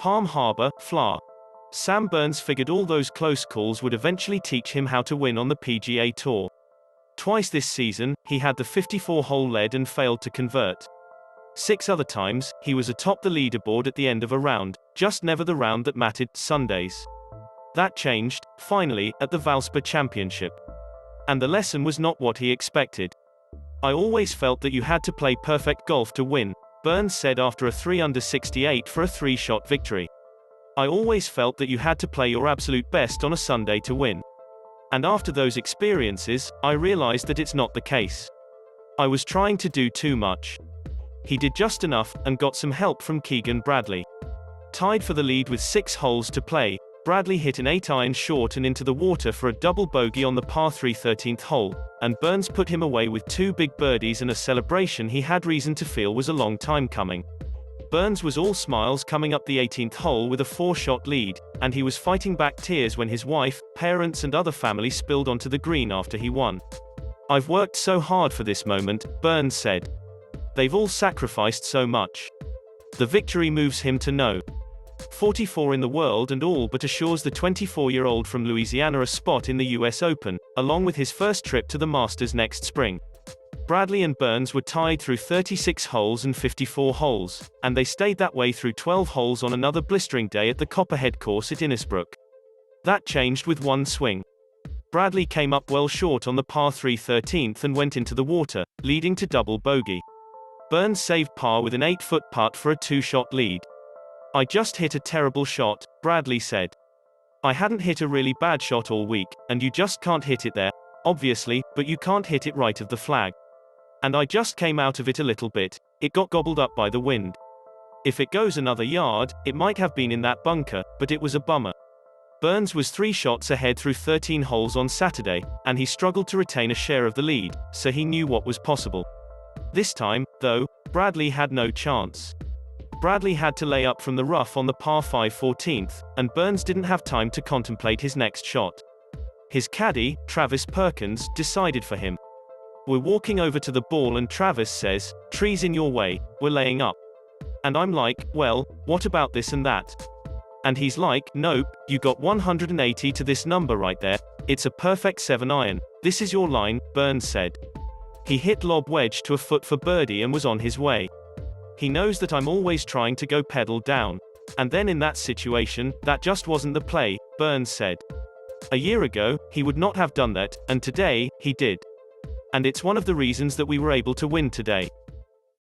Palm Harbor, Fla. Sam Burns figured all those close calls would eventually teach him how to win on the PGA Tour. Twice this season, he had the 54-hole lead and failed to convert. 6 other times, he was atop the leaderboard at the end of a round, just never the round that mattered, Sundays. That changed, finally, at the Valspar Championship. And the lesson was not what he expected. I always felt that you had to play perfect golf to win, Burns said after a 3-under 68 for a 3-shot victory. I always felt that you had to play your absolute best on a Sunday to win. And after those experiences, I realized that it's not the case. I was trying to do too much. He did just enough, and got some help from Keegan Bradley. Tied for the lead with 6 holes to play, Bradley hit an 8-iron short and into the water for a double bogey on the par 3 13th hole, and Burns put him away with 2 big birdies and a celebration he had reason to feel was a long time coming. Burns was all smiles coming up the 18th hole with a 4-shot lead, and he was fighting back tears when his wife, parents and other family spilled onto the green after he won. "I've worked so hard for this moment," Burns said. "They've all sacrificed so much." The victory moves him to no. 44 in the world and all but assures the 24-year-old from Louisiana a spot in the US Open, along with his first trip to the Masters next spring. Bradley and Burns were tied through 36 holes and 54 holes, and they stayed that way through 12 holes on another blistering day at the Copperhead course at Innisbrook. That changed with one swing. Bradley came up well short on the par 3 13th and went into the water, leading to double bogey. Burns saved par with an 8-foot putt for a 2-shot lead. "I just hit a terrible shot," Bradley said. "I hadn't hit a really bad shot all week, and you just can't hit it there, obviously, but you can't hit it right of the flag. And I just came out of it a little bit, it got gobbled up by the wind. If it goes another yard, it might have been in that bunker, but it was a bummer." Burns was 3 shots ahead through 13 holes on Saturday, and he struggled to retain a share of the lead, so he knew what was possible. This time, though, Bradley had no chance. Bradley had to lay up from the rough on the par 5 14th, and Burns didn't have time to contemplate his next shot. His caddie, Travis Perkins, decided for him. "We're walking over to the ball and Travis says, 'Tree's in your way, we're laying up.' And I'm like, 'Well, what about this and that?' And he's like, 'Nope, you got 180 to this number right there, it's a perfect 7-iron, this is your line,' Burns said. He hit lob wedge to a foot for birdie and was on his way. He knows that I'm always trying to go pedal down. And then in that situation, that just wasn't the play," Burns said. "A year ago, he would not have done that, and today, he did. And it's one of the reasons that we were able to win today."